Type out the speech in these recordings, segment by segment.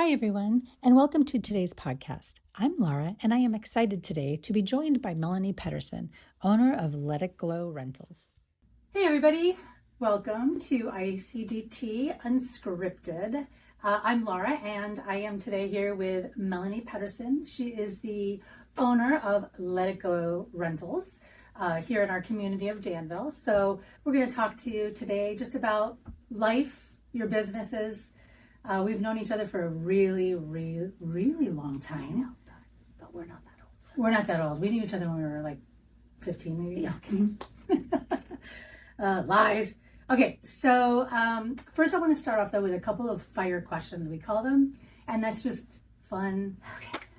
Hi, everyone, and welcome to today's podcast. I'm Lara, and I am excited today to be joined by Melonie Pedersen, owner of Let It Glow Rentals. Hey, everybody. Welcome to ICDT Unscripted. I'm Lara, and I am today here with Melonie Pedersen. She is the owner of Let It Glow Rentals here in our community of Danville. So we're going to talk to you today just about life, your businesses. We've known each other for a really long time. I know, but we're not that old. So. We're not that old. We knew each other when we were like 15, maybe. Yeah. Okay. Lies. Okay, so first I want to start off though with a couple of fire questions, we call them, and that's just fun,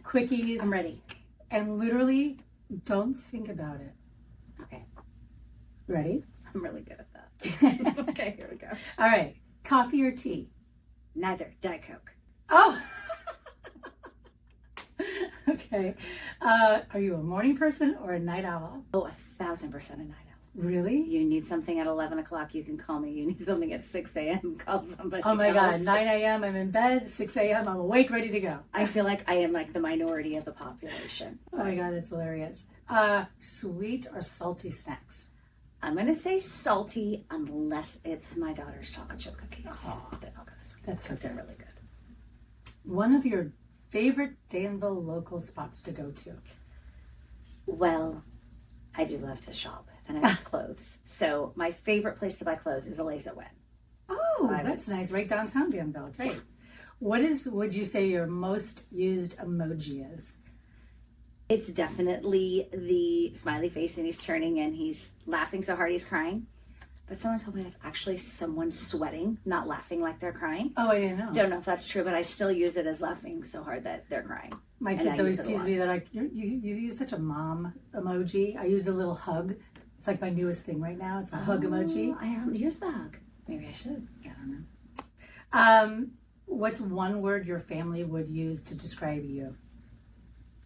quickies. I'm ready. And literally, don't think about it. Okay. Ready? I'm really good at that. Okay, here we go. All right. Coffee or tea? Neither. Diet Coke. Oh. Okay. Are you a morning person or a night owl? Oh, 1,000% a night owl. Really? You need something at 11 o'clock, you can call me. You need something at 6 a.m., call somebody Oh my else. God. 9 a.m. I'm in bed. 6 a.m. I'm awake, ready to go. I feel like I am like the minority of the population. Oh my God, that's hilarious. Sweet or salty snacks? I'm going to say salty unless it's my daughter's chocolate chip cookies. Oh, Then I'll go sweet. that's so because they're good. really good. One of your favorite Danville local spots to go to? Well, I do love to shop and I love clothes. So my favorite place to buy clothes is Eliza Wen. Oh, So that's nice. Right downtown Danville. Great. What would you say your most used emoji is? It's definitely the smiley face and he's turning and he's laughing so hard he's crying. But someone told me that's actually someone sweating, not laughing like they're crying. Oh, I didn't know. Don't know if that's true, but I still use it as laughing so hard that they're crying. My And kids I always use it a tease lot. me that you use such a mom emoji. I use the little hug. It's like my newest thing right now. It's a hug emoji. I haven't used the hug. Maybe I should. I don't know. What's one word your family would use to describe you?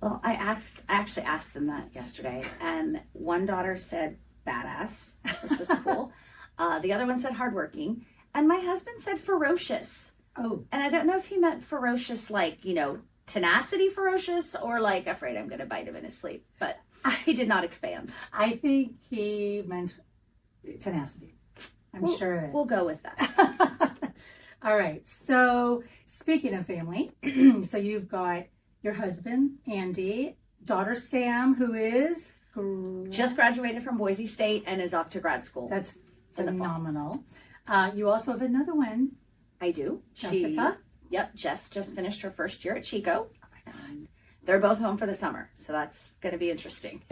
Well, I actually asked them that yesterday, and one daughter said badass, which was cool. The other one said hardworking, and my husband said ferocious. Oh, And I don't know if he meant ferocious, like, tenacity ferocious, or like afraid I'm going to bite him in his sleep. But he did not expand. I think he meant tenacity. I'm sure of it. We'll go with that. All right. So speaking of family, so you've got your husband, Andy, daughter Sam, who is Just graduated from Boise State and is off to grad school. that's in the fall. phenomenal. You also have another one, I do. Jessica. Yep, Jess just finished her first year at Chico. And they're both home for the summer, so that's going to be interesting.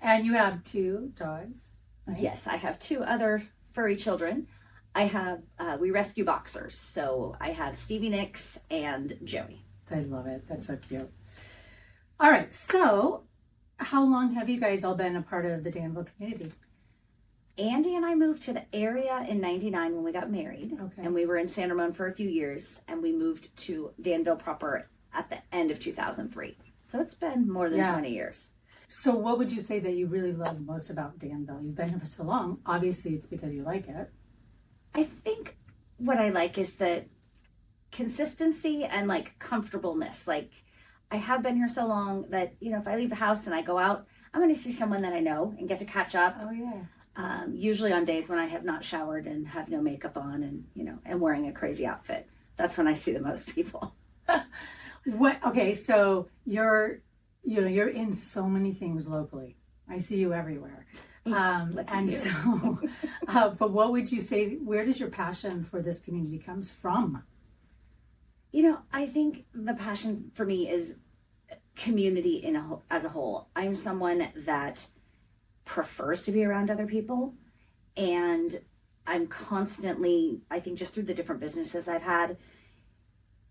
And you have two dogs. Right? Yes, I have two other furry children. I have, we rescue boxers. So I have Stevie Nicks and Joey. I love it. That's so cute. All right. So how long have you guys all been a part of the Danville community? Andy and I moved to the area in 99 when we got married. Okay. And we were in San Ramon for a few years. And we moved to Danville proper at the end of 2003. So it's been more than 20 years. So what would you say that you really love most about Danville? You've been here for so long. Obviously, it's because you like it. I think what I like is the consistency and like comfortableness. Like I have been here so long that, if I leave the house and I go out, I'm going to see someone that I know and get to catch up. Oh, yeah. Usually on days when I have not showered and have no makeup on and, am wearing a crazy outfit. That's when I see the most people. Okay, so you're in so many things locally. I see you everywhere. And you. so, but what would you say, where does your passion for this community comes from? I think the passion for me is community as a whole. I'm someone that prefers to be around other people, and I'm constantly, I think just through the different businesses I've had,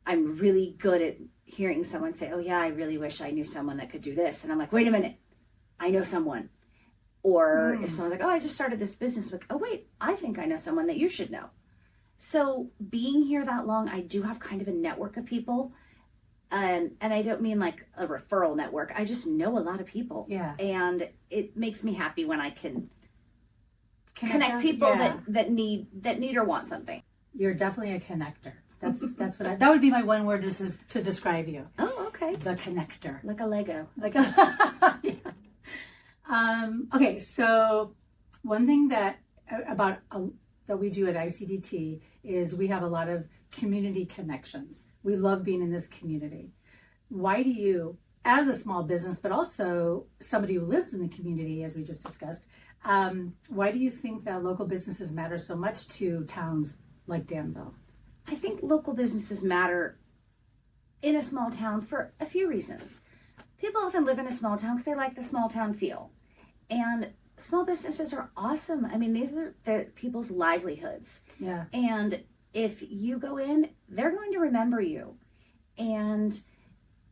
I'm really good at hearing someone say, oh yeah, I really wish I knew someone that could do this. And I'm like, wait a minute, I know someone. Or if someone's like, oh, I just started this business, I'm like, oh wait, I think I know someone that you should know. So being here that long, I do have kind of a network of people. And I don't mean like a referral network. I just know a lot of people. Yeah. And it makes me happy when I can Connect connect them? people Yeah. that need or want something. You're definitely a connector. That's what that would be my one word just to describe you. Oh, okay. The connector. Like a Lego. Like a, yeah. Okay, so one thing that we do at ICDT is we have a lot of community connections. We love being in this community. Why do you, as a small business, but also somebody who lives in the community, as we just discussed, why do you think that local businesses matter so much to towns like Danville? I think local businesses matter in a small town for a few reasons. People often live in a small town because they like the small town feel. And small businesses are awesome. I mean, these are people's livelihoods. Yeah. And if you go in, they're going to remember you. And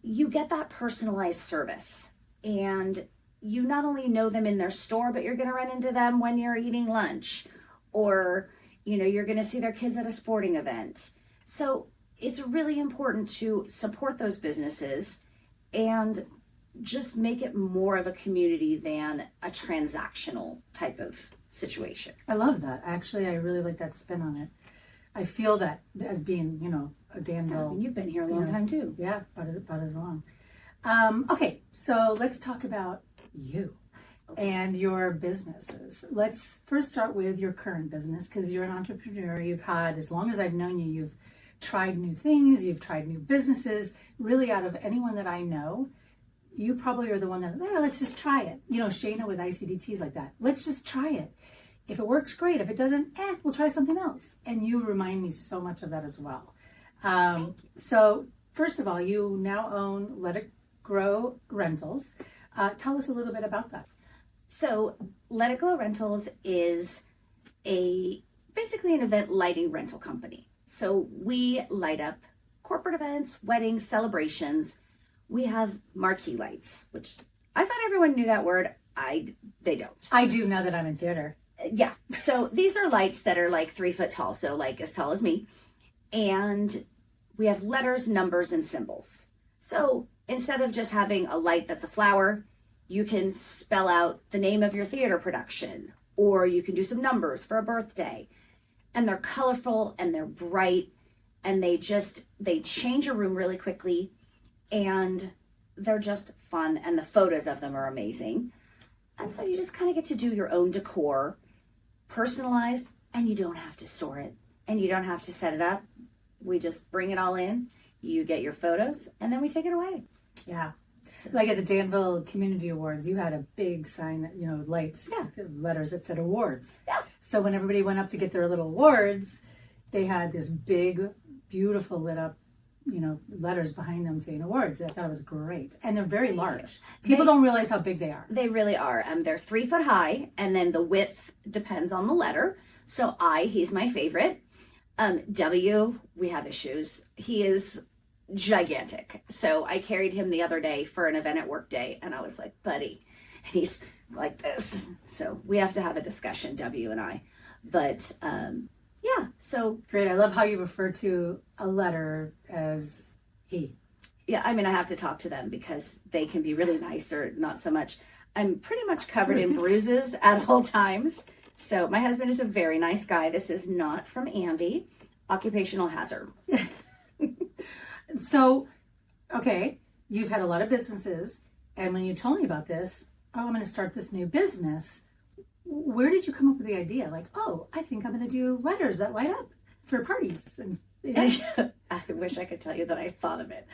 you get that personalized service. And you not only know them in their store, but you're going to run into them when you're eating lunch. Or, you're going to see their kids at a sporting event. So it's really important to support those businesses and just make it more of a community than a transactional type of situation. I love that. Actually, I really like that spin on it. I feel that as being, a Danville. You've been here a long time too. Yeah, about as long. Okay, so let's talk about you and your businesses. Let's first start with your current business, because you're an entrepreneur. You've had, as long as I've known you, you've tried new things, you've tried new businesses. Really, out of anyone that I know, you probably are the one that, let's just try it. Shayna with ICDT is like that. Let's just try it. If it works, great. If it doesn't, we'll try something else. And you remind me so much of that as well. So first of all, you now own Let It Grow Rentals. Tell us a little bit about that. So Let It Grow Rentals is basically an event lighting rental company. So we light up corporate events, weddings, celebrations. We have marquee lights, which I thought everyone knew that word. They don't. I do now that I'm in theater. Yeah. So these are lights that are like 3 foot tall. So like as tall as me. And we have letters, numbers, and symbols. So instead of just having a light that's a flower, you can spell out the name of your theater production, or you can do some numbers for a birthday. And they're colorful and they're bright, and they change your room really quickly, and they're just fun, and the photos of them are amazing. And so you just kind of get to do your own decor, personalized, and you don't have to store it, and you don't have to set it up. We just bring it all in, you get your photos, and then we take it away. Yeah. Like at the Danville Community Awards, you had a big sign that, lights, letters that said awards. Yeah. So when everybody went up to get their little awards, they had this big, beautiful lit up, letters behind them saying awards. I thought it was great. And they're very large. People don't realize how big they are. They really are. They're 3 foot high, and then the width depends on the letter. So he's my favorite. W, we have issues. He is gigantic. So I carried him the other day for an event at work day, and I was like, buddy, and he's like this. So we have to have a discussion, W and I. But yeah, so. Great. I love how you refer to a letter as he. Yeah, I have to talk to them because they can be really nice or not so much. I'm pretty much covered in bruises at all times. So my husband is a very nice guy. This is not from Andy. Occupational hazard. So, okay, you've had a lot of businesses, and when you told me about this, I'm going to start this new business. Where did you come up with the idea? Like, I think I'm going to do letters that light up for parties. And I wish I could tell you that I thought of it.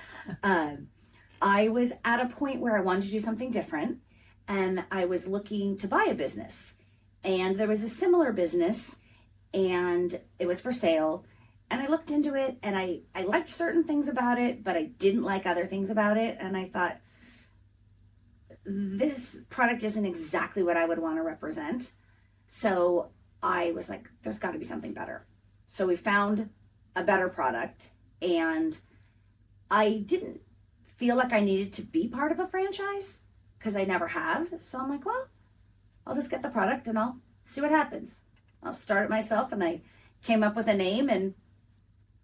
I was at a point where I wanted to do something different, and I was looking to buy a business. And there was a similar business, and it was for sale. And I looked into it, and I liked certain things about it, but I didn't like other things about it. And I thought, this product isn't exactly what I would want to represent. So I was like, there's got to be something better. So we found a better product, and I didn't feel like I needed to be part of a franchise because I never have. So I'm like, well, I'll just get the product and I'll see what happens. I'll start it myself, and I came up with a name, and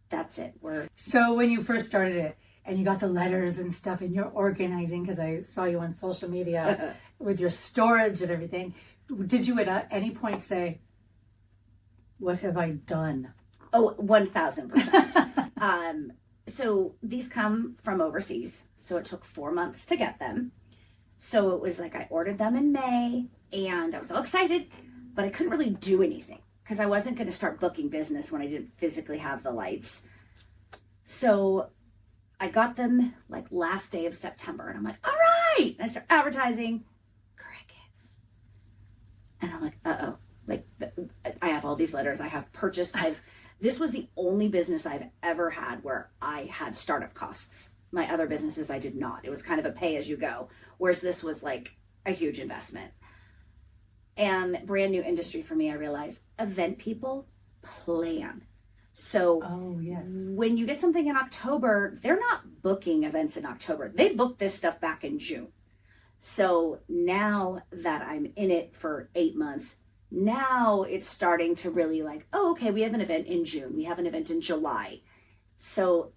that's it. So when you first started it and you got the letters and stuff and you're organizing, because I saw you on social media with your storage and everything, did you at any point say, what have I done? Oh, 1000%. So these come from overseas. So it took 4 months to get them. So it was like I ordered them in May and I was all excited, but I couldn't really do anything because I wasn't going to start booking business when I didn't physically have the lights. So I got them like last day of September and I'm like, all right. And I start advertising. Crickets. And I'm like, uh-oh. Like I have all these letters I have purchased. This was the only business I've ever had where I had startup costs. My other businesses, I did not. It was kind of a pay as you go, whereas this was like a huge investment. And brand new industry for me, I realized event people plan. So when you get something in October, they're not booking events in October. They booked this stuff back in June. So now that I'm in it for 8 months, now it's starting to really like, oh, okay, we have an event in June. We have an event in July. So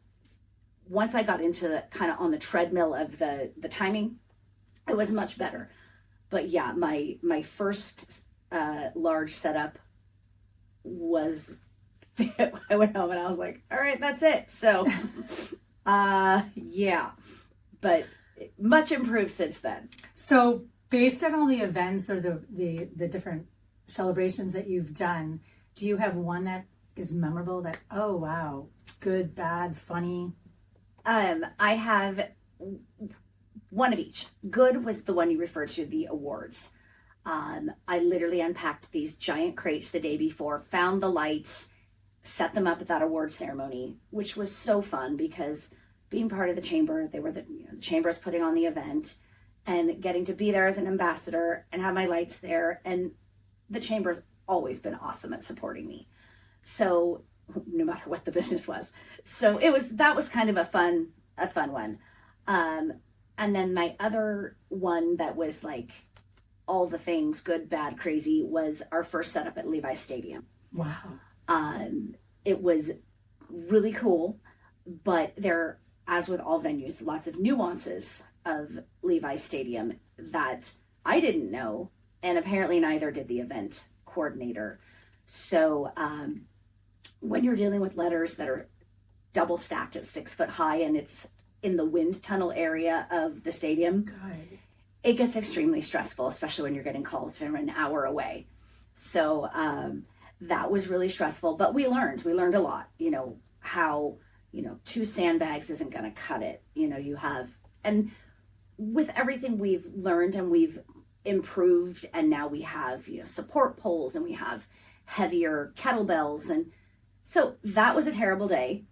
once I got into the kind of on the treadmill of the timing, it was much better. But yeah, my first large setup was, I went home and I was like, all right, that's it. So yeah, but much improved since then. So based on all the events or the different celebrations that you've done, do you have one that is memorable that, oh wow, good, bad, funny? I have one of each. Good was the one you referred to, the awards. I literally unpacked these giant crates the day before, found the lights, set them up at that award ceremony, which was so fun because being part of the chamber, they were the chamber is putting on the event, and getting to be there as an ambassador and have my lights there. And the chamber's always been awesome at supporting me. So no matter what the business was. So that was kind of a fun one. And then my other one that was like all the things, good, bad, crazy, was our first setup at Levi's Stadium. Wow. It was really cool, but there, as with all venues, lots of nuances of Levi's Stadium that I didn't know, and apparently neither did the event coordinator. So when you're dealing with letters that are double stacked at 6 foot high and it's in the wind tunnel area of the stadium, it gets extremely stressful, especially when you're getting calls from an hour away. So that was really stressful, but we learned a lot, how, 2 sandbags isn't going to cut it. And with everything we've learned and we've improved, and now we have, support poles and we have heavier kettlebells. And so that was a terrible day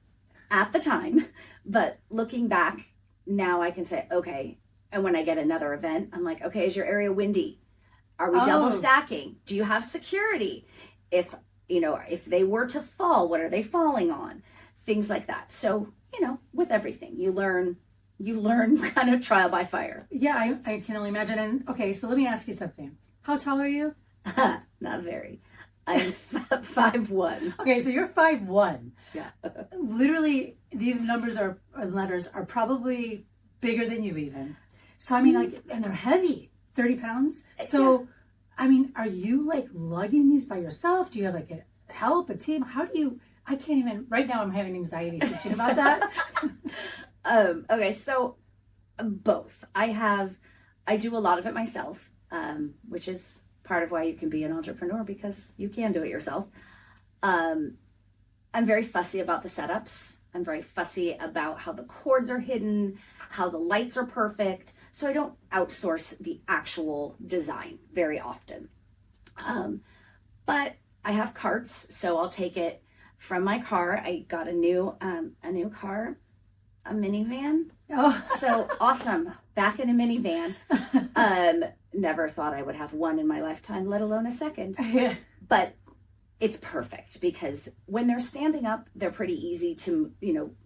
at the time, but looking back now I can say, okay. And when I get another event, I'm like, okay, is your area windy? Are we double stacking? Do you have security? If they were to fall, what are they falling on? Things like that. So, with everything you learn kind of trial by fire. Yeah, I can only imagine. And okay, so let me ask you something. How tall are you? Not very. I'm 5'1". Okay, so you're 5'1". Yeah. Literally, these numbers letters are probably bigger than you even. So, I mean, and they're heavy, 30 pounds. So, yeah. Are you like lugging these by yourself? Do you have like a team? How do you, I can't even, right now I'm having anxiety thinking about that. Okay, so both. I do a lot of it myself, which is part of why you can be an entrepreneur, because you can do it yourself. I'm very fussy about the setups. I'm very fussy about how the cords are hidden, how the lights are perfect. So I don't outsource the actual design very often. But I have carts, so I'll take it from my car. I got a new car, a minivan. Oh, so awesome. Back in a minivan. Never thought I would have one in my lifetime, let alone a second. yeah. But it's perfect because when they're standing up, they're pretty easy to,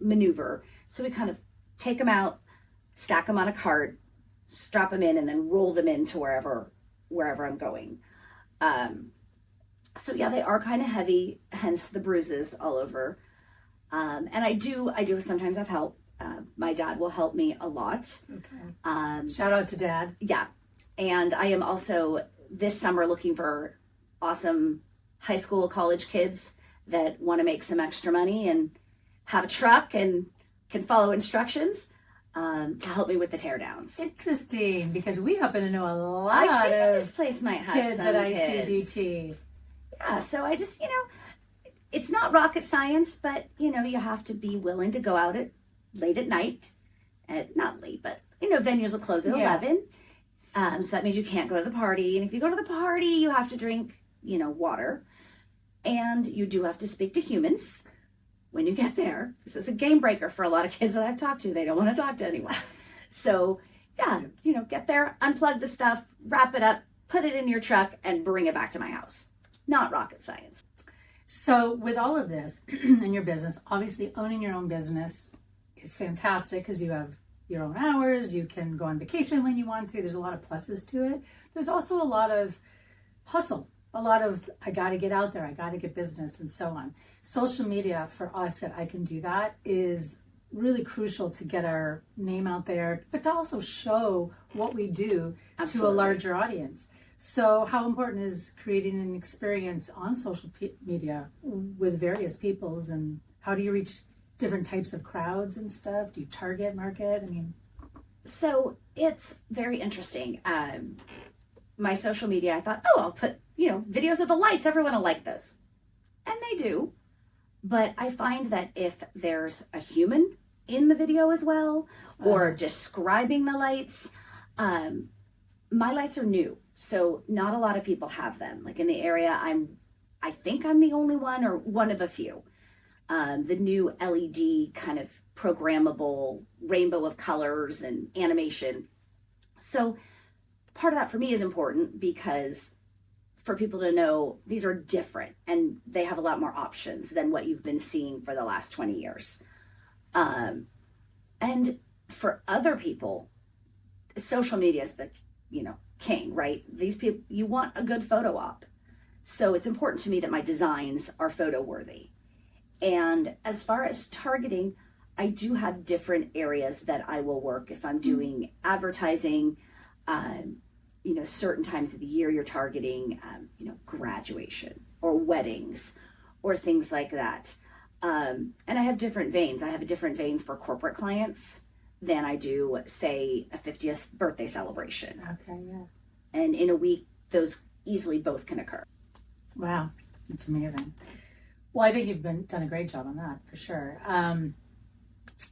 maneuver. So we kind of take them out, stack them on a cart, strap them in, and then roll them into wherever I'm going. So yeah, they are kind of heavy, hence the bruises all over. And I do sometimes have help. My dad will help me a lot. Okay. Shout out to Dad. Yeah. And I am also this summer looking for awesome high school, college kids that want to make some extra money and have a truck and can follow instructions to help me with the teardowns. Interesting, because we happen to know a lot I think of this place might have kids some at kids. ICDT. Yeah, so I just, it's not rocket science, but, you have to be willing to go out at late at night. Not late, but, venues will close at 11. So that means you can't go to the party. And if you go to the party, you have to drink, water. And you do have to speak to humans when you get there. This is a game breaker for a lot of kids that I've talked to. They don't want to talk to anyone. So, yeah, get there, unplug the stuff, wrap it up, put it in your truck, and bring it back to my house. Not rocket science. So with all of this in your business, obviously owning your own business is fantastic because you have your own hours. You can go on vacation when you want to. There's a lot of pluses to it. There's also a lot of hustle, a lot of, I got to get out there, I got to get business, and so on. Social media for us at I Can Do That is really crucial to get our name out there, but to also show what we do Absolutely. to a larger audience. So how important is creating an experience on social media with various peoples, and how do you reach different types of crowds and stuff? Do you target market? So it's very interesting. My social media, I thought, I'll put, videos of the lights. Everyone will like those. And they do. But I find that if there's a human in the video as well, or describing the lights, my lights are new. So not a lot of people have them. Like in the area, I think I'm the only one or one of a few. The new LED kind of programmable rainbow of colors and animation. So part of that for me is important because for people to know these are different and they have a lot more options than what you've been seeing for the last 20 years. And for other people, social media is the, king, right? These people, you want a good photo op. So it's important to me that my designs are photo worthy. And as far as targeting, I do have different areas that I will work. If I'm doing advertising, certain times of the year you're targeting, graduation or weddings or things like that. And I have different veins. I have a different vein for corporate clients than I do, say, a 50th birthday celebration. Okay, yeah. And in a week, those easily both can occur. Wow, that's amazing. Well, I think you've done a great job on that, for sure. And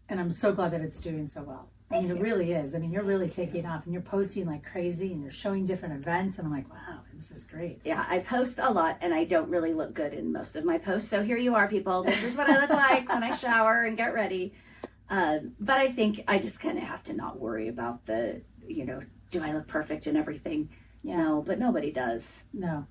I'm so glad that it's doing so well. Thank you. It really is. You're really taking off and you're posting like crazy and you're showing different events. And I'm like, wow, this is great. Yeah, I post a lot and I don't really look good in most of my posts. So here you are, people. This is what I look like when I shower and get ready. But I think I just kind of have to not worry about the, do I look perfect and everything? Yeah. No, but nobody does. No.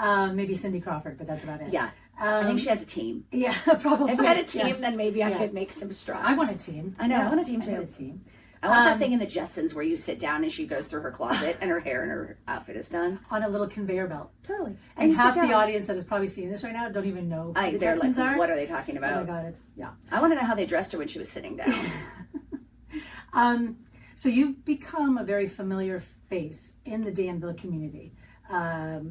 Maybe Cindy Crawford, but that's about it. Yeah. I think she has a team. Yeah, probably. If I had a team, yes. then maybe I could make some strides. I want a team. I know, Yeah, I want a team I too. want a team. I want that thing in the Jetsons where you sit down and she goes through her closet and her hair and her outfit is done. On a little conveyor belt. Totally. And you half sit the down. audience that is probably seeing this right now don't even know who the They're like, Jetsons are. what are they talking Oh about? my God, yeah. I want to know how they dressed her when she was sitting down. So you've become a very familiar face in the Danville community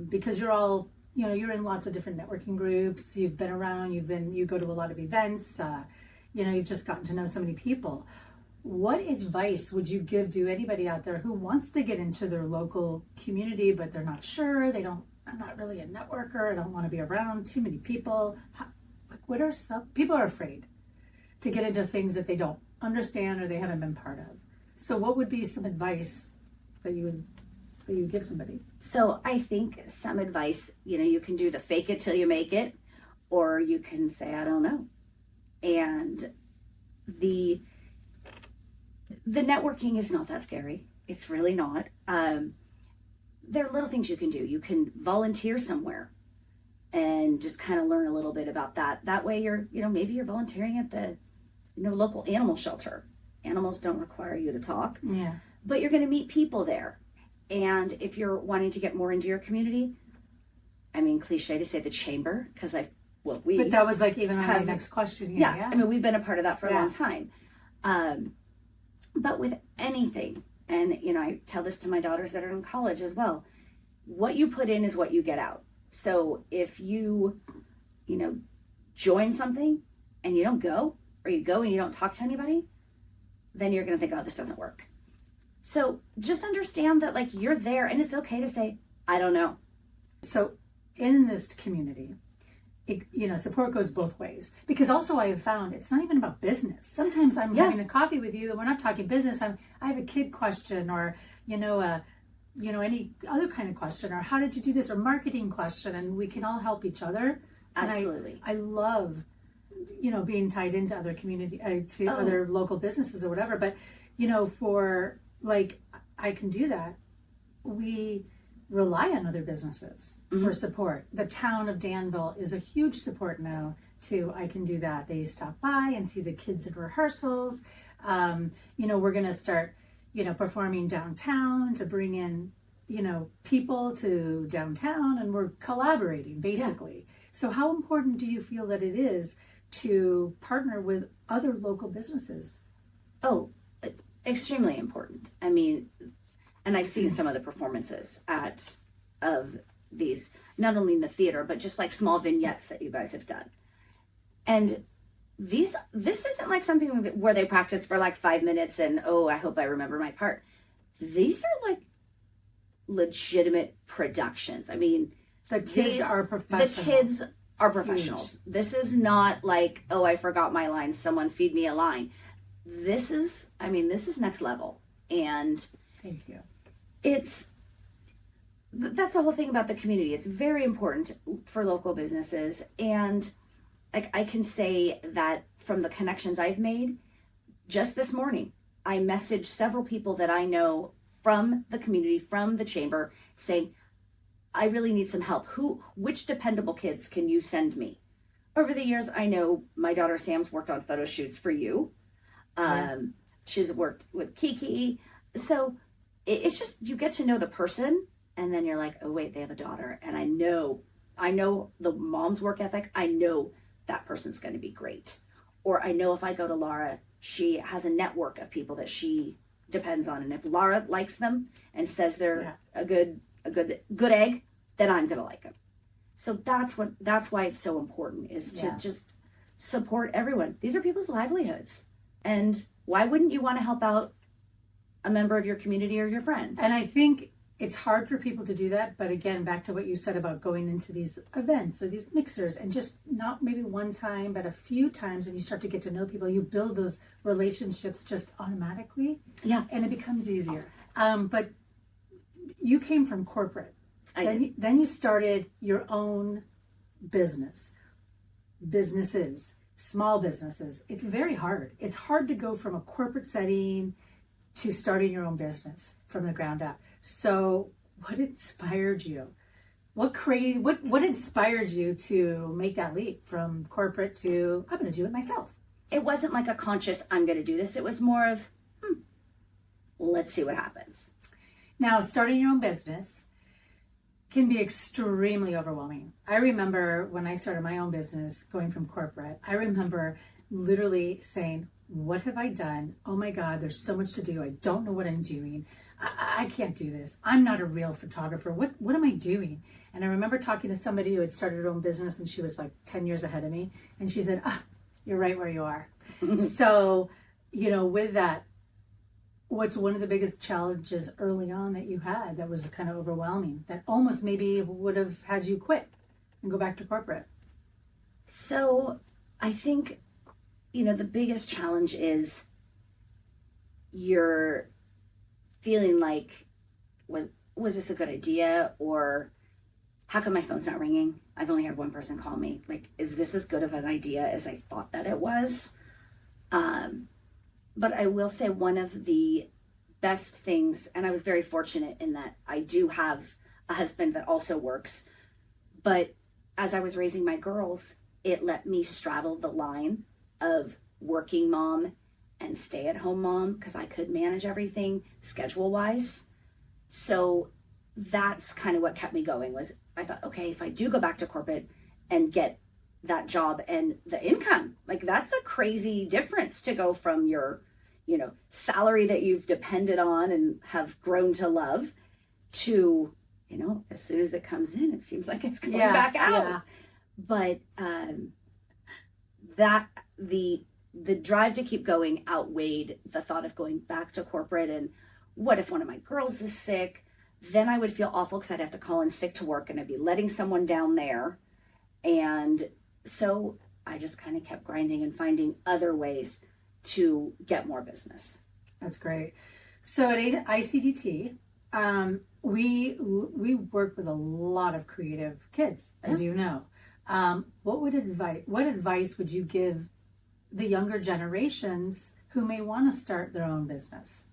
because you're all, you're in lots of different networking groups. You've been around, you go to a lot of events, you've just gotten to know so many people. What advice would you give to anybody out there who wants to get into their local community, but they're not sure, I'm not really a networker, I don't want to be around too many people. What are some, people are afraid to get into things that they don't understand or they haven't been part of. So what would be some advice that you would give somebody? So I think some advice, you can do the fake it till you make it, or you can say, I don't know. And the networking is not that scary. It's really not. There are little things you can do. You can volunteer somewhere and just kind of learn a little bit about that. That way you're, maybe you're volunteering at the, local animal shelter. Animals don't require you to talk. Yeah. But you're going to meet people there. And if you're wanting to get more into your community, cliche to say the chamber, because But that was like even on my next question here. Yeah. We've been a part of that for a long time. But with anything, and, I tell this to my daughters that are in college as well, what you put in is what you get out. So if you join something and you don't go, or you go and you don't talk to anybody, then you're going to think, oh, this doesn't work. So just understand that, like, you're there, and it's okay to say, I don't know. So in this community, support goes both ways, because also I have found it's not even about business. Sometimes I'm having a coffee with you and we're not talking business. I have a kid question, or, any other kind of question, or how did you do this, or marketing question, and we can all help each other. Absolutely. And I love, being tied into other community, other local businesses or whatever. But, for like, I Can Do That, we rely on other businesses for support. The town of Danville is a huge support now to I Can Do That. They stop by and see the kids at rehearsals. We're going to start, performing downtown to bring in, people to downtown, and we're collaborating basically. Yeah. So how important do you feel that it is to partner with other local businesses? Oh, extremely important. I mean, and I've seen some of the performances of these, not only in the theater, but just like small vignettes that you guys have done. And this isn't like something where they practice for like 5 minutes and, oh, I hope I remember my part. These are like legitimate productions. I mean, the kids are professionals. The kids are professionals. Huge. This is not like, oh, I forgot my lines, someone feed me a line. This is next level. And thank you. That's the whole thing about the community. It's very important for local businesses. And like, I can say that from the connections I've made, just this morning, I messaged several people that I know from the community, from the chamber, saying, I really need some help. Which dependable kids can you send me? Over the years, I know my daughter Sam's worked on photo shoots for you. She's worked with Kiki. So it's just, you get to know the person, and then you're like, oh wait, they have a daughter, and I know the mom's work ethic. I know that person's going to be great. Or I know if I go to Lara, she has a network of people that she depends on, and if Lara likes them and says they're a good egg, then I'm going to like them. So that's why it's so important, is to just support everyone. These are people's livelihoods. And why wouldn't you want to help out a member of your community or your friend? And I think it's hard for people to do that. But again, back to what you said about going into these events or these mixers, and just not maybe one time, but a few times, and you start to get to know people, you build those relationships just automatically. Yeah. And it becomes easier. But you came from corporate. Then you started your own businesses, small businesses. It's very hard. It's hard to go from a corporate setting to starting your own business from the ground up. So what inspired you? What inspired you to make that leap from corporate to, I'm going to do it myself? It wasn't like a conscious, I'm going to do this. It was more of, let's see what happens. Now, starting your own business can be extremely overwhelming. I remember when I started my own business, going from corporate, I remember literally saying, what have I done? Oh my God, there's so much to do. I don't know what I'm doing. I can't do this. I'm not a real photographer. What am I doing? And I remember talking to somebody who had started her own business, and she was like 10 years ahead of me. And she said, you're right where you are. So, with that, what's one of the biggest challenges early on that you had that was kind of overwhelming, that almost maybe would have had you quit and go back to corporate? So I think, the biggest challenge is you're feeling like, was this a good idea? Or how come my phone's not ringing? I've only had one person call me. Like, is this as good of an idea as I thought that it was? But I will say, one of the best things, and I was very fortunate in that I do have a husband that also works, but as I was raising my girls, it let me straddle the line of working mom and stay-at-home mom, because I could manage everything schedule-wise. So that's kind of what kept me going. Was I thought, okay, if I do go back to corporate and get that job and the income, like, that's a crazy difference to go from your salary that you've depended on and have grown to love to, as soon as it comes in, it seems like it's going back out. Yeah. but that the drive to keep going outweighed the thought of going back to corporate. And what if one of my girls is sick? Then I would feel awful because I'd have to call in sick to work and I'd be letting someone down there. And so I just kind of kept grinding and finding other ways to get more business. That's great. So at ICDT, we work with a lot of creative kids, as you know. What advice would you give the younger generations who may want to start their own business?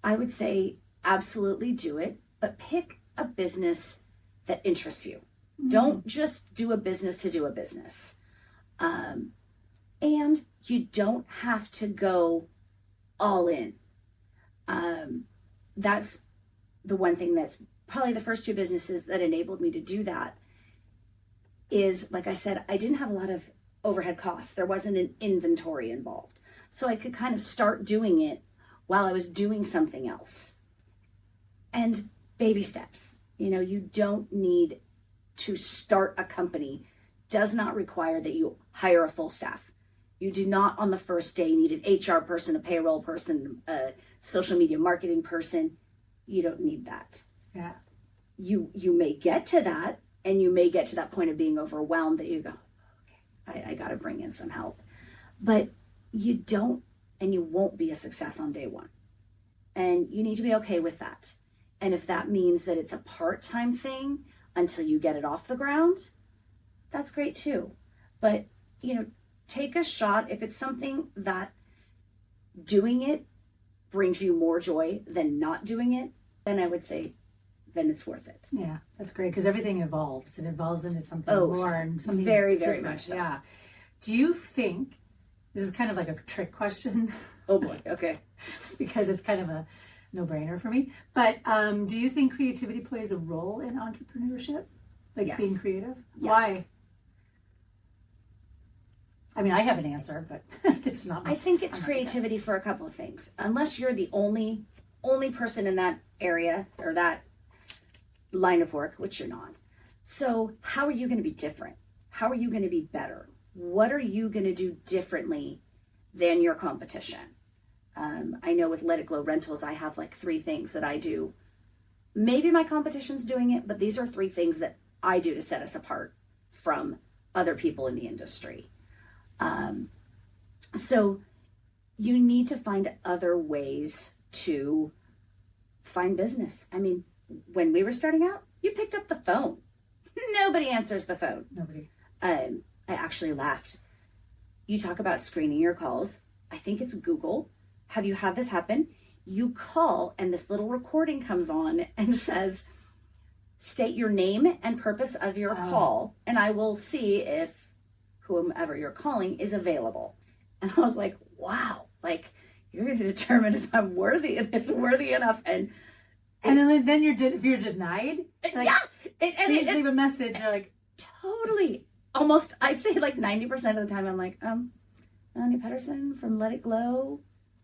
I would say absolutely do it, but pick a business that interests you. Don't just do a business to do a business. And you don't have to go all in. That's the one thing that's probably the first two businesses that enabled me to do that is, like I said, I didn't have a lot of overhead costs. There wasn't an inventory involved. So I could kind of start doing it while I was doing something else. And baby steps. You don't need to start a company. Does not require that you hire a full staff. You do not on the first day need an HR person, a payroll person, a social media marketing person. You don't need that. Yeah. You may get to that, and you may get to that point of being overwhelmed that you go, okay, I got to bring in some help. But you don't, and you won't be a success on day one. And you need to be okay with that. And if that means that it's a part-time thing until you get it off the ground, that's great too. But, take a shot. If it's something that doing it brings you more joy than not doing it, then I would say, then it's worth it. Yeah, that's great because everything evolves. It evolves into something more and something very, very different. much so. Yeah. Do you think, this is kind of like a trick question. Oh boy, okay. Because it's kind of a no-brainer for me. But do you think creativity plays a role in entrepreneurship? Like Yes. being creative? Yes. Why? I mean, I have an answer, but it's not. I think it's I'm not creativity for a couple of things. Unless you're the only person in that area or that line of work, which you're not. So how are you going to be different? How are you going to be better? What are you going to do differently than your competition? I know with Let It Glow Rentals, I have like 3 things that I do. Maybe my competition's doing it, but these are 3 things that I do to set us apart from other people in the industry. So you need to find other ways to find business. I mean, when we were starting out, you picked up the phone. Nobody answers the phone. Nobody. I actually laughed. You talk about screening your calls. I think it's Google. Have you had this happen? You call and this little recording comes on and says, state your name and purpose of your call, and I will see if whomever you're calling is available. And I was like, wow, like you're going to determine if I'm worthy, if it's worthy enough. And then if you're denied, like, yeah, please leave a message. You're like, totally. Almost, I'd say like 90% of the time, I'm like, Melonie Pedersen from Let It Glow.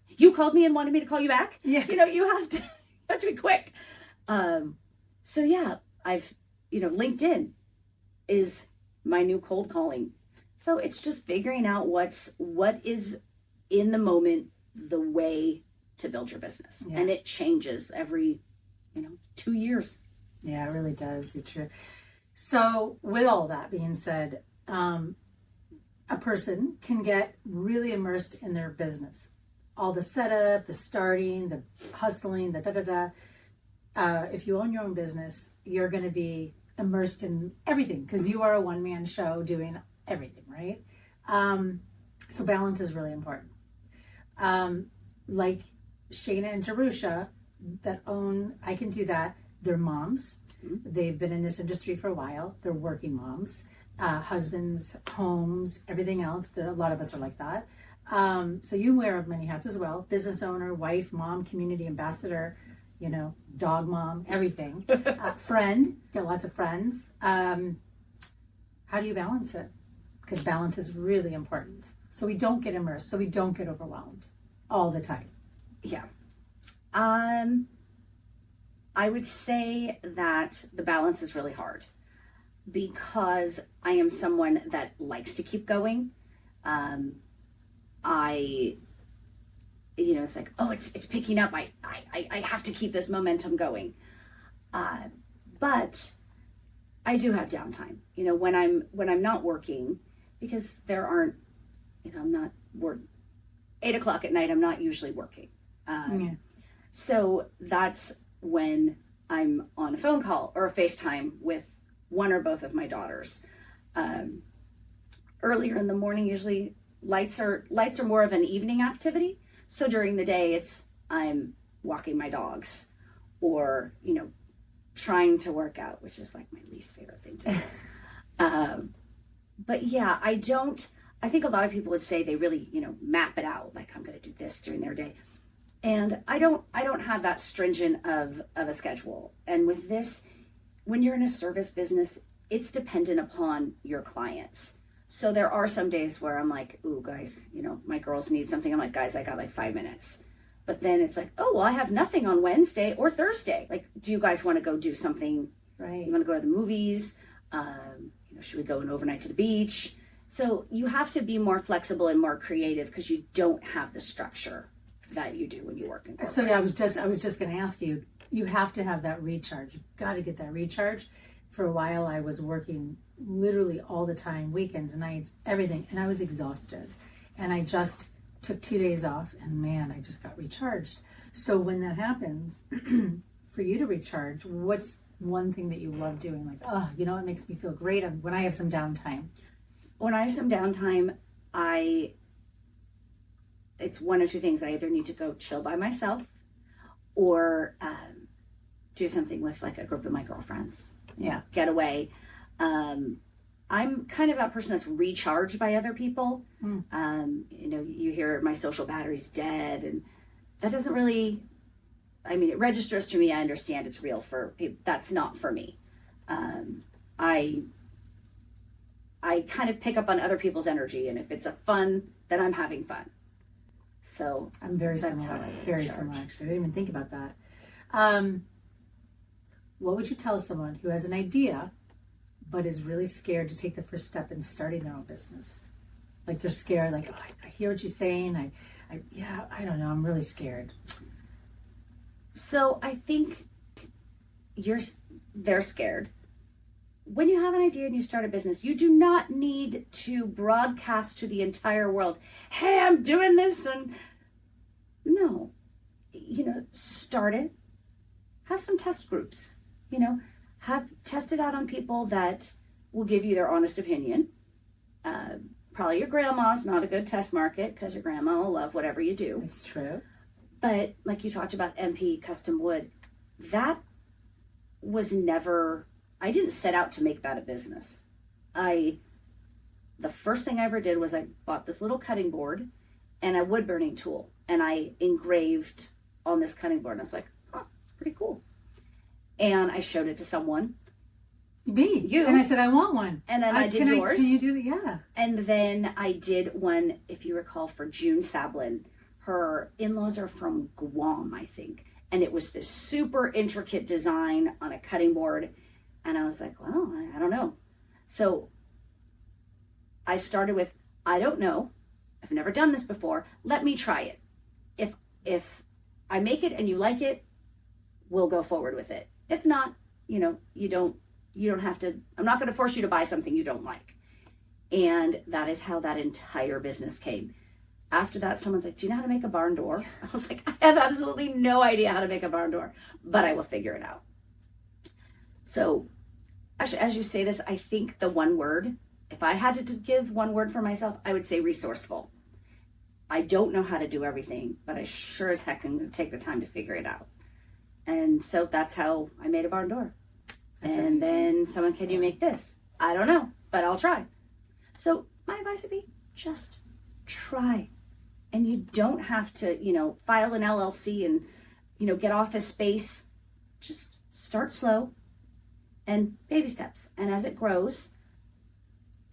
You called me and wanted me to call you back. Yeah. You have to be quick. So yeah, I've, LinkedIn is my new cold calling. So it's just figuring out what is in the moment, the way to build your business. Yeah. And it changes every, 2 years. Yeah, it really does. It's true. So with all that being said, a person can get really immersed in their business. All the setup, the starting, the hustling, the da-da-da. If you own your own business, you're going to be immersed in everything because you are a one-man show doing everything, right? So balance is really important. Like Shayna and Jerusha that own I Can Do That, they're moms. They've been in this industry for a while. They're working moms, husbands, homes, everything else. A lot of us are like that. So you wear many hats as well. Business owner, wife, mom, community ambassador, dog mom, everything. Friend, got lots of friends. How do you balance it? Because balance is really important. So we don't get immersed, so we don't get overwhelmed all the time. Yeah. I would say that the balance is really hard. because I am someone that likes to keep going. It's like, oh, it's picking up. I have to keep this momentum going. But I do have downtime, when I'm not working, because there aren't, I'm not 8:00 at night, I'm not usually working. So that's when I'm on a phone call or a FaceTime with one or both of my daughters. Earlier in the morning, usually lights are more of an evening activity. So during the day, I'm walking my dogs, or trying to work out, which is like my least favorite thing to do. But yeah, I think a lot of people would say they really map it out, like I'm going to do this during their day, and I don't have that stringent of a schedule. And with this, when you're in a service business, it's dependent upon your clients. So there are some days where I'm like, ooh, guys, my girls need something. I'm like, guys, I got like 5 minutes. But then it's like, oh, well, I have nothing on Wednesday or Thursday. Like, do you guys want to go do something? Right. You want to go to the movies? Should we go an overnight to the beach? So you have to be more flexible and more creative, because you don't have the structure that you do when you work in corporate. So yeah, I was just going to ask you, you have to have that recharge. You've got to get that recharge. For a while, I was working literally all the time, weekends, nights, everything, and I was exhausted. And I just took 2 days off, and man, I just got recharged. So when that happens, for you to recharge, what's one thing that you love doing? Like, oh, it makes me feel great when I have some downtime. When I have some downtime, it's one of two things. I either need to go chill by myself, or do something with like a group of my girlfriends. Yeah. Get away. I'm kind of that person that's recharged by other people. You hear my social battery's dead, and that doesn't really, it registers to me. I understand it's real for people. That's not for me. I kind of pick up on other people's energy, and if it's a fun, then I'm having fun. So I'm very similar. Very similar, actually. I didn't even think about that. What would you tell someone who has an idea but is really scared to take the first step in starting their own business? Like, they're scared, like, oh, I hear what you're saying. I don't know, I'm really scared. So I think they're scared. When you have an idea and you start a business, you do not need to broadcast to the entire world, hey, I'm doing this. And no, start it. Have some test groups, test it out on people that will give you their honest opinion. Probably your grandma's not a good test market, because your grandma will love whatever you do. It's true. But like you talked about MP Custom Wood, that was never, I didn't set out to make that a business. The first thing I ever did was I bought this little cutting board and a wood burning tool, and I engraved on this cutting board, and I was like, oh, it's pretty cool. And I showed it to someone. You. And I said, I want one. And then I did yours. Can you do that? Yeah. And then I did one, if you recall, for June Sablin. Her in-laws are from Guam, I think. And it was this super intricate design on a cutting board. And I was like, well, I don't know. So I started with, I don't know. I've never done this before. Let me try it. If I make it and you like it, we'll go forward with it. If not, you don't have to, I'm not going to force you to buy something you don't like. And that is how that entire business came. After that, someone's like, do you know how to make a barn door? I was like, I have absolutely no idea how to make a barn door, but I will figure it out. So as you say this, I think the one word, if I had to give one word for myself, I would say resourceful. I don't know how to do everything, but I sure as heck am going to take the time to figure it out. And so that's how I made a barn door. And then someone, can you make this? I don't know, but I'll try. So my advice would be just try. And you don't have to, file an LLC and, get office space. Just start slow and baby steps. And as it grows,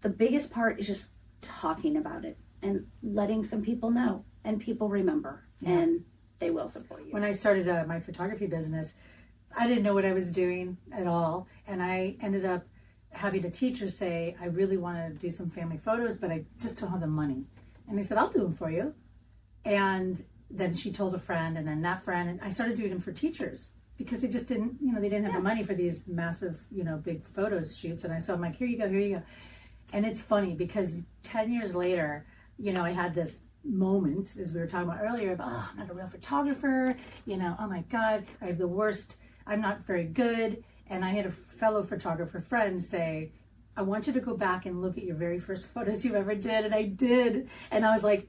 the biggest part is just talking about it and letting some people know, and people remember, and they will support you. When I started my photography business, I didn't know what I was doing at all. And I ended up having a teacher say, I really want to do some family photos, but I just don't have the money. And I said, I'll do them for you. And then she told a friend, and then that friend, and I started doing them for teachers because they just didn't, they didn't have the money for these massive, big photos shoots. And I'm like, here you go. And it's funny because 10 years later, I had this moment, as we were talking about earlier, of, oh, I'm not a real photographer, oh my God, I have the worst, I'm not very good. And I had a fellow photographer friend say, I want you to go back and look at your very first photos you ever did. And I did. And I was like,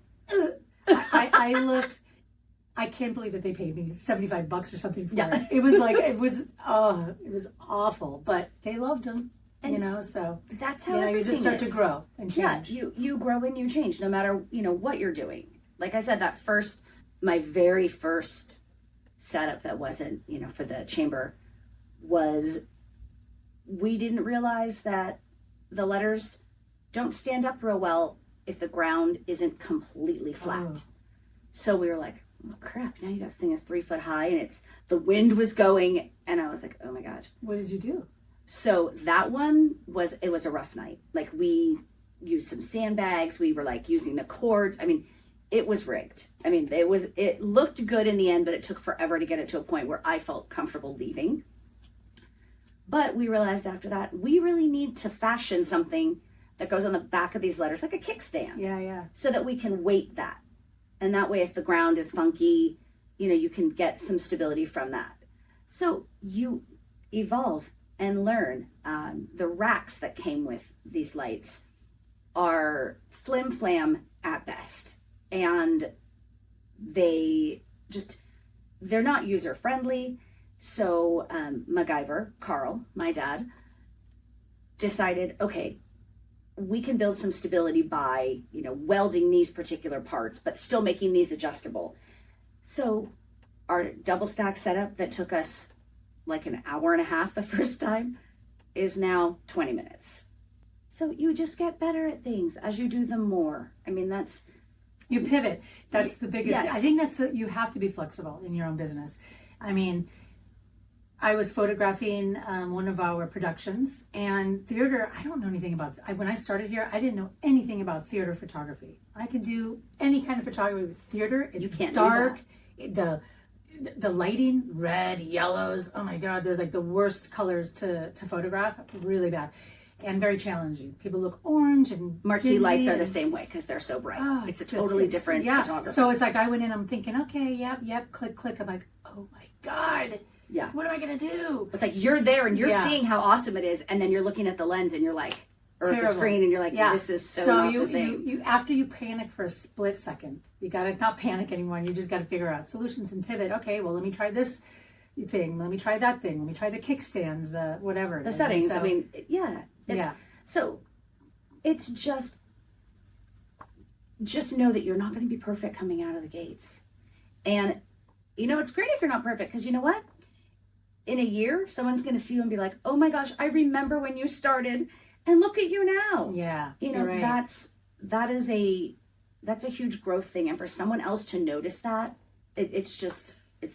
I looked, I can't believe that they paid me $75 or something for it. It was like, it was awful, but they loved them, so that's how you just start to grow and change. Yeah, you grow and you change no matter, what you're doing. Like I said, my very first setup that wasn't, for the chamber was, we didn't realize that the letters don't stand up real well if the ground isn't completely flat. Oh. So we were like, oh crap, now you got this thing is 3 foot high and the wind was going, and I was like, oh my God. What did you do? So that one was a rough night. Like, we used some sandbags, we were like using the cords. I mean, it was rigged. I mean, it looked good in the end, but it took forever to get it to a point where I felt comfortable leaving. But we realized after that, we really need to fashion something that goes on the back of these letters, like a kickstand. Yeah. So that we can weight that. And that way, if the ground is funky, you can get some stability from that. So you evolve and learn. The racks that came with these lights are flim-flam at best. And they're not user-friendly. So MacGyver, Carl, my dad, decided, okay, we can build some stability by, welding these particular parts, but still making these adjustable. So our double stack setup that took us like an hour and a half the first time is now 20 minutes. So you just get better at things as you do them more. I mean, you pivot. That's the biggest. Yes. I think you have to be flexible in your own business. I mean, I was photographing one of our productions, and theater, I don't know anything about. When I started here, I didn't know anything about theater photography. I could do any kind of photography with theater. It's dark. The lighting, red, yellows. Oh my God, they're like the worst colors to photograph. Really bad. And very challenging. People look orange and marquee lights are the same way because they're so bright. Oh, it's totally different photography. So it's like I went in, I'm thinking, okay, yep, click. I'm like, oh my God. Yeah. What am I going to do? It's like you're there and you're seeing how awesome it is. And then you're looking at the lens and you're like, or at the screen and you're like, this is so not the same. You after you panic for a split second, you got to not panic anymore. You just got to figure out solutions and pivot. Okay, well, let me try this thing. Let me try that thing. Let me try the kickstands, the whatever. The settings. So, I mean, yeah. So it's just know that you're not going to be perfect coming out of the gates. And, it's great if you're not perfect because you know what? In a year, someone's going to see you and be like, oh my gosh, I remember when you started and look at you now. Yeah. Right. that's a huge growth thing. And for someone else to notice that, it's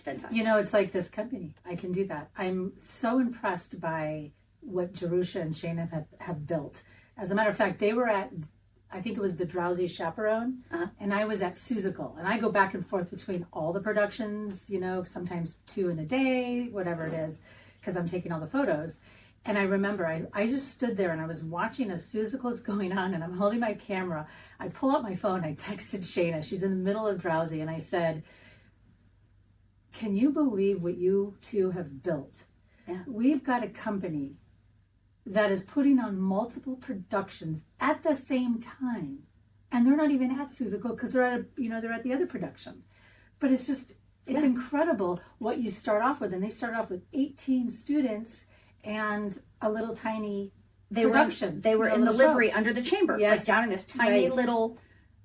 fantastic. It's like this company. I can do that. I'm so impressed by what Jerusha and Shayna have built. As a matter of fact, they were at, I think it was the Drowsy Chaperone, and I was at Seussical. And I go back and forth between all the productions, sometimes 2 in a day, whatever it is, because I'm taking all the photos. And I remember I just stood there and I was watching as Seussical is going on and I'm holding my camera. I pull out my phone, I texted Shayna, she's in the middle of Drowsy, and I said, can you believe what you two have built? Yeah. We've got a company that is putting on multiple productions at the same time, and they're not even at Seussical because they're at they're at the other production. But it's incredible what you start off with, and they start off with 18 students and a little tiny production. They were in the livery under the chamber, yes, like down in this tiny little,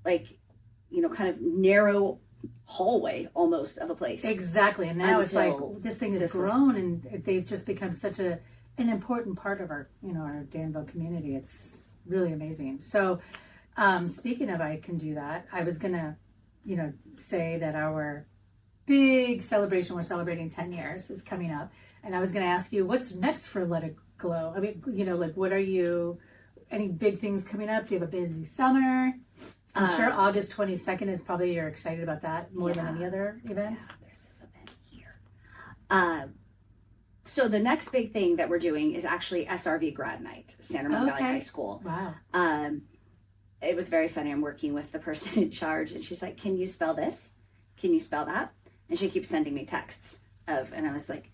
kind of narrow hallway almost of a place. Exactly, and now it's like this thing has grown, and they've just become such an important part of our our Danville community. It's really amazing. So speaking of I Can Do That, I was gonna say that our big celebration, we're celebrating 10 years, is coming up, and I was gonna ask you what's next for Let It glow? I mean, like what are you, any big things coming up? Do you have a busy summer? I'm sure August 22nd is probably, you're excited about that more than any other event. Yeah, there's this event here. So the next big thing that we're doing is actually SRV Grad Night, San Ramon Valley High School. Wow. It was very funny. I'm working with the person in charge, and she's like, "Can you spell this? Can you spell that?" And she keeps sending me texts and I was like,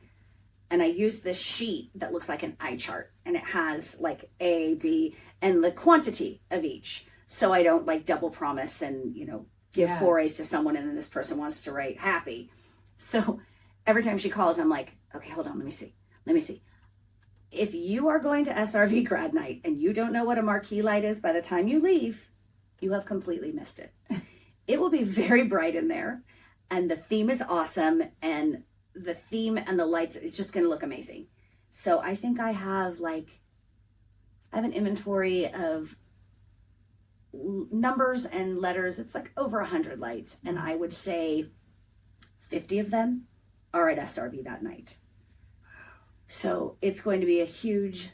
and I use this sheet that looks like an eye chart, and it has like A, B, and the quantity of each. So I don't like double promise and, give 4 A's to someone and then this person wants to write happy. So every time she calls, I'm like, okay, hold on. Let me see. If you are going to SRV Grad Night and you don't know what a marquee light is by the time you leave, you have completely missed it. It will be very bright in there, and the theme is awesome, and the theme and the lights, it's just going to look amazing. So I think I have an inventory of numbers and letters. It's like over 100 lights, and I would say 50 of them are at SRV that night. So it's going to be a huge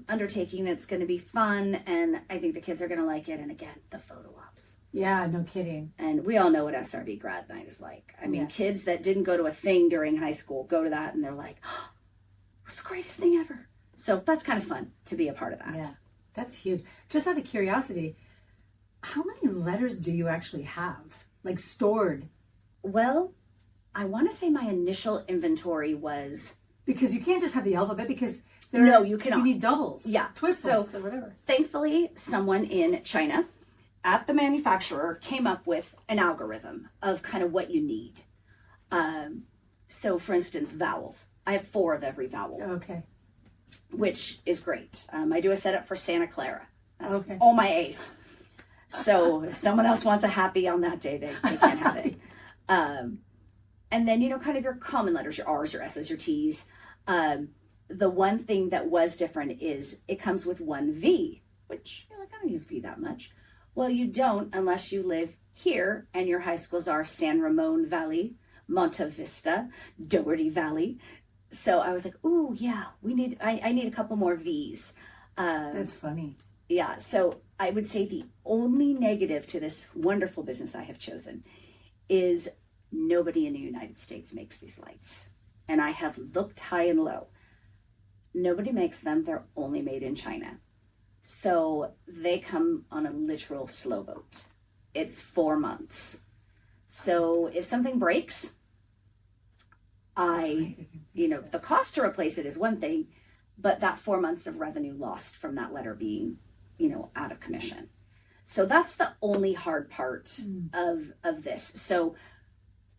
undertaking. It's going to be fun, and I think the kids are going to like it. And again, the photo ops. Yeah, no kidding. And we all know what SRV Grad Night is like. I mean, kids that didn't go to a thing during high school go to that, and they're like, oh, it was the greatest thing ever. So that's kind of fun to be a part of that. Yeah, that's huge. Just out of curiosity, how many letters do you actually have, like stored? Well, I want to say my initial inventory was... Because you can't just have the alphabet, because you cannot. You need doubles. Yeah. Triples or whatever. Thankfully, someone in China at the manufacturer came up with an algorithm of kind of what you need. So for instance, vowels. I have 4 of every vowel. Okay. Which is great. I do a setup for Santa Clara. That's all my A's. So if someone else wants a happy on that day, they can't have it. And then, kind of your common letters, your R's, your S's, your T's. The one thing that was different is it comes with 1 V, which you're like, I don't use V that much. Well, you don't unless you live here and your high schools are San Ramon Valley, Monta Vista, Dougherty Valley. So I was like, ooh, yeah, I need a couple more V's. That's funny. Yeah, so I would say the only negative to this wonderful business I have chosen is nobody in the United States makes these lights. And I have looked high and low. Nobody makes them. They're only made in China. So they come on a literal slow boat. It's 4 months. So if something breaks, the cost to replace it is one thing, but that 4 months of revenue lost from that letter being, out of commission. So that's the only hard part of this. So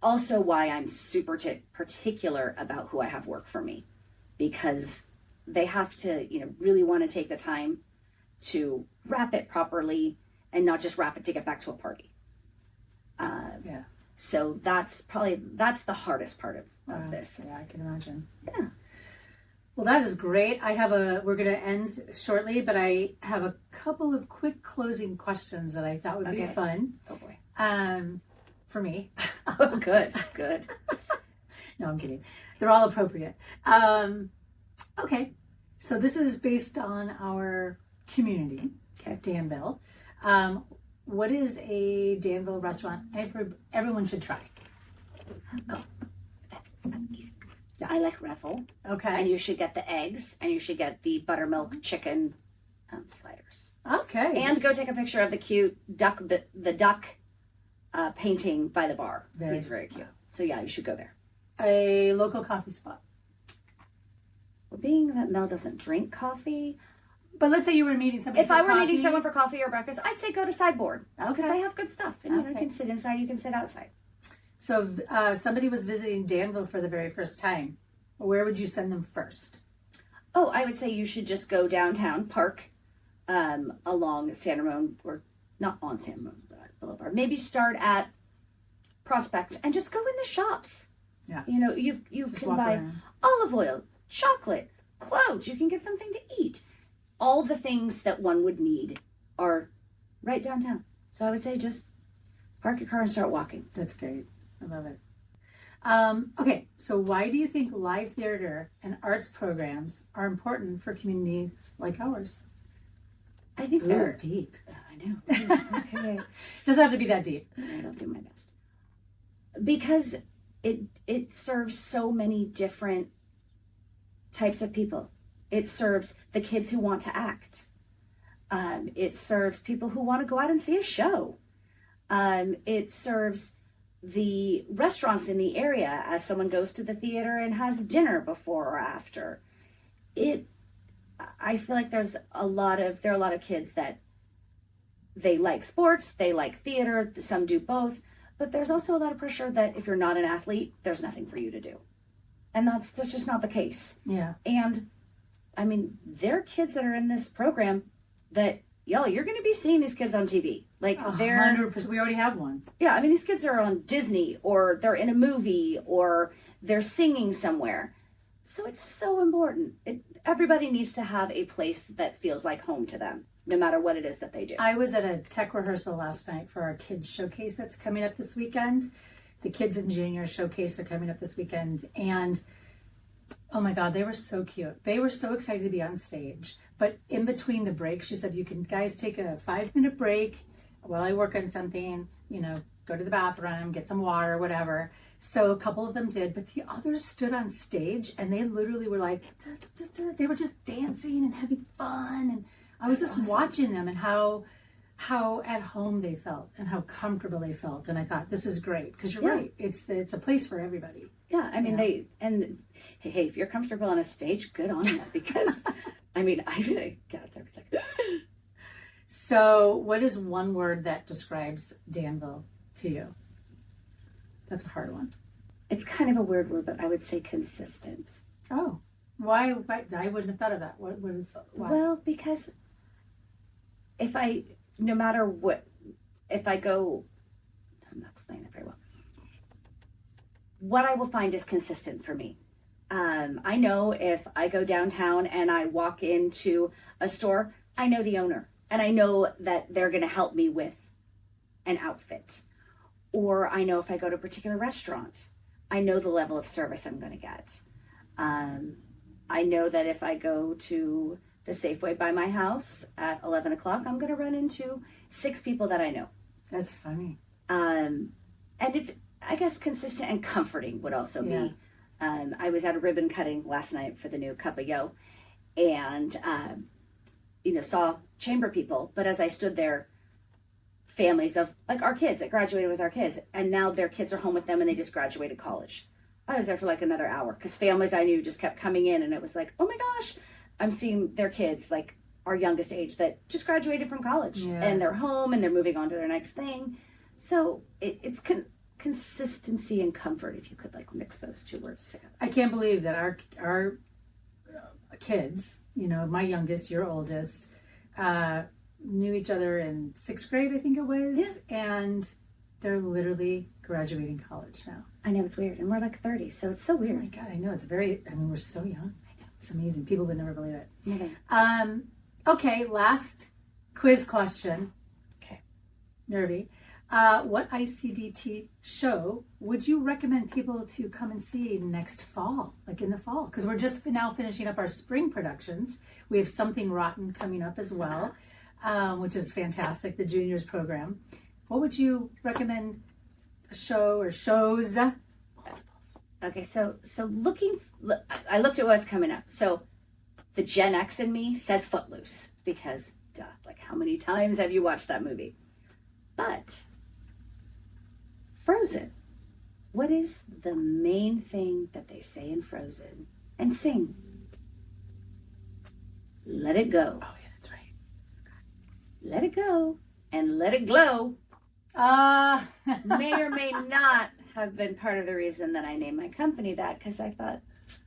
also why I'm super particular about who I have work for me, because they have to, really want to take the time to wrap it properly and not just wrap it to get back to a party. So that's the hardest part of this. Yeah, I can imagine. Yeah. Well, that is great. We're going to end shortly, but I have a couple of quick closing questions that I thought would be fun. Oh boy. For me. Oh, good. No, I'm kidding. They're all appropriate. Okay. So this is based on our community, Danville. What is a Danville restaurant everyone should try? Oh, that's easy. Yeah. I like Ruffle. Okay. And you should get the eggs, and you should get the buttermilk chicken sliders. Okay. And go take a picture of the cute duck painting by the bar. He's very cute. So yeah, you should go there. A local coffee spot. Well, being that Mel doesn't drink coffee, but let's say you were meeting somebody. If I were meeting someone for coffee or breakfast, I'd say go to Sideboard. Okay. Because they have good stuff. And you can sit inside, you can sit outside. So somebody was visiting Danville for the very first time. Where would you send them first? Oh, I would say you should just go downtown, park along San Ramon, or not on San Ramon Boulevard. Maybe start at Prospect and just go in the shops. Yeah. You can buy olive oil, chocolate, clothes. You can get something to eat. All the things that one would need are right downtown. So I would say just park your car and start walking. That's great. I love it. Okay, so why do you think live theater and arts programs are important for communities like ours? I think Ooh, they're deep. I know. Okay. Doesn't have to be that deep. I'll do my best. Because it serves so many different types of people. It serves the kids who want to act. It serves people who want to go out and see a show. It serves the restaurants in the area as someone goes to the theater and has dinner before or after. I feel like there are a lot of kids that they like sports, they like theater, some do both, but there's also a lot of pressure that if you're not an athlete, there's nothing for you to do. And that's just not the case. Yeah. And I mean, there are kids that are in this program that, you're going to be seeing these kids on TV. Like, they're 100%. We already have one. Yeah, I mean, these kids are on Disney, or they're in a movie, or they're singing somewhere. So it's so important. Everybody needs to have a place that feels like home to them, no matter what it is that they do. I was at a tech rehearsal last night for our kids showcase that's coming up this weekend. The kids and juniors showcase are coming up this weekend. And oh my God, they were so cute. They were so excited to be on stage. But in between the breaks, she said, you can guys take a 5-minute break while I work on something, go to the bathroom, get some water, whatever. So a couple of them did, but the others stood on stage and they literally were like, da, da, da. They were just dancing and having fun. And I was just watching them and how at home they felt and how comfortable they felt. And I thought, this is great, because you're right. It's a place for everybody. Yeah, I mean, hey, if you're comfortable on a stage, good on you, because I mean, I got up there like. So what is one word that describes Danville to you? That's a hard one. It's kind of a weird word, but I would say consistent. Oh, why? I wouldn't have thought of that. Why? Well, because no matter what, if I go, I'm not explaining it very well. What I will find is consistent for me. I know if I go downtown and I walk into a store, I know the owner and I know that they're going to help me with an outfit. Or I know if I go to a particular restaurant, I know the level of service I'm going to get. I know that if I go to the Safeway by my house at 11 o'clock, I'm going to run into 6 people that I know. That's funny. And it's, I guess, consistent and comforting would also be. I was at a ribbon cutting last night for the new Cup of Yo, and saw chamber people. But as I stood there, families of like our kids that graduated with our kids, and now their kids are home with them, and they just graduated college. I was there for like another hour because families I knew just kept coming in, and it was like, oh my gosh, I'm seeing their kids, like our youngest age, that just graduated from college, and they're home and they're moving on to their next thing. So it's consistency and comfort, if you could like mix those two words together. I can't believe that our kids, my youngest, your oldest, knew each other in 6th grade, I think it was, and they're literally graduating college now. I know, it's weird, and we're like 30, so it's so weird. Oh my God, I know, we're so young. I know, it's amazing. People would never believe it. Never. Okay, last quiz question. Okay. Nervy. What ICDT show would you recommend people to come and see next fall, like in the fall? Because we're just now finishing up our spring productions. We have Something Rotten coming up as well, which is fantastic, the juniors program. What would you recommend, a show or shows? Okay, so I looked at what's coming up. So the Gen X in me says Footloose, because duh, like how many times have you watched that movie? But Frozen, what is the main thing that they say in Frozen and sing? Let it go. Oh yeah, that's right. Let it go and let it glow. May or may not have been part of the reason that I named my company that, because I thought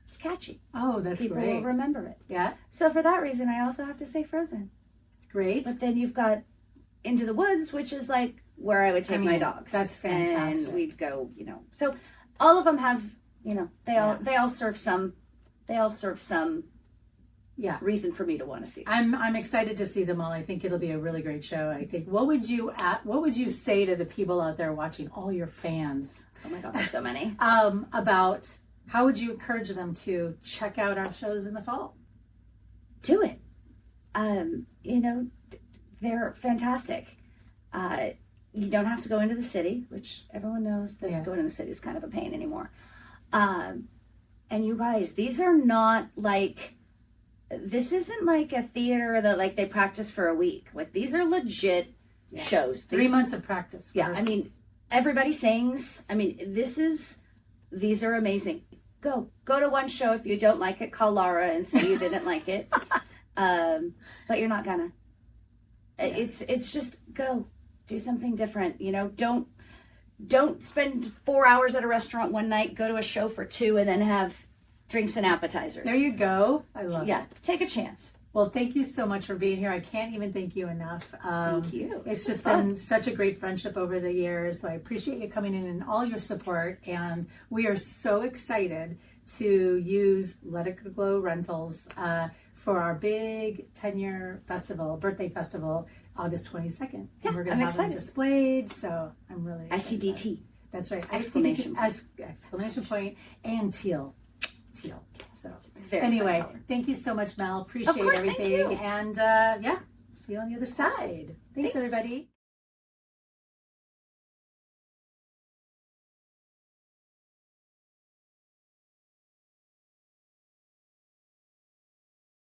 it's catchy. Oh, that's People great. will remember it. Yeah. So for that reason, I also have to say Frozen. Great. But then you've got Into the Woods, which is like where I would take my dogs. That's fantastic. And we'd go, So all of them have, they all serve some reason for me to want to see them. I'm excited to see them all. I think it'll be a really great show. I think what would you say to the people out there watching, all your fans? Oh my God, there's so many. About how would you encourage them to check out our shows in the fall? Do it. They're fantastic. You don't have to go into the city, which everyone knows that going to the city is kind of a pain anymore. And you guys, these are not like, this isn't like a theater that like they practice for a week. Like these are legit shows. 3 months of practice. Yeah, I mean, everybody sings. I mean, these are amazing. Go to one show. If you don't like it, call Lara and say you didn't like it. But you're not gonna. It's just go do something different. Don't spend 4 hours at a restaurant one night. Go to a show for 2 and then have drinks and appetizers. There you go. I love it. Yeah, take a chance. Well, thank you so much for being here. I can't even thank you enough. Thank you. It's just been such a great friendship over the years. So I appreciate you coming in and all your support. And we are so excited to use Let It Glow Rentals for our big 10-year festival, birthday festival, August 22nd. Yeah, and we're going to have them displayed. So I'm really excited. ICDT. That's right. Exclamation ICDT, exclamation point, and teal. So Very anyway, thank you so much, Mel. Appreciate course, everything. thank you. And see you on the other side. Thanks, everybody.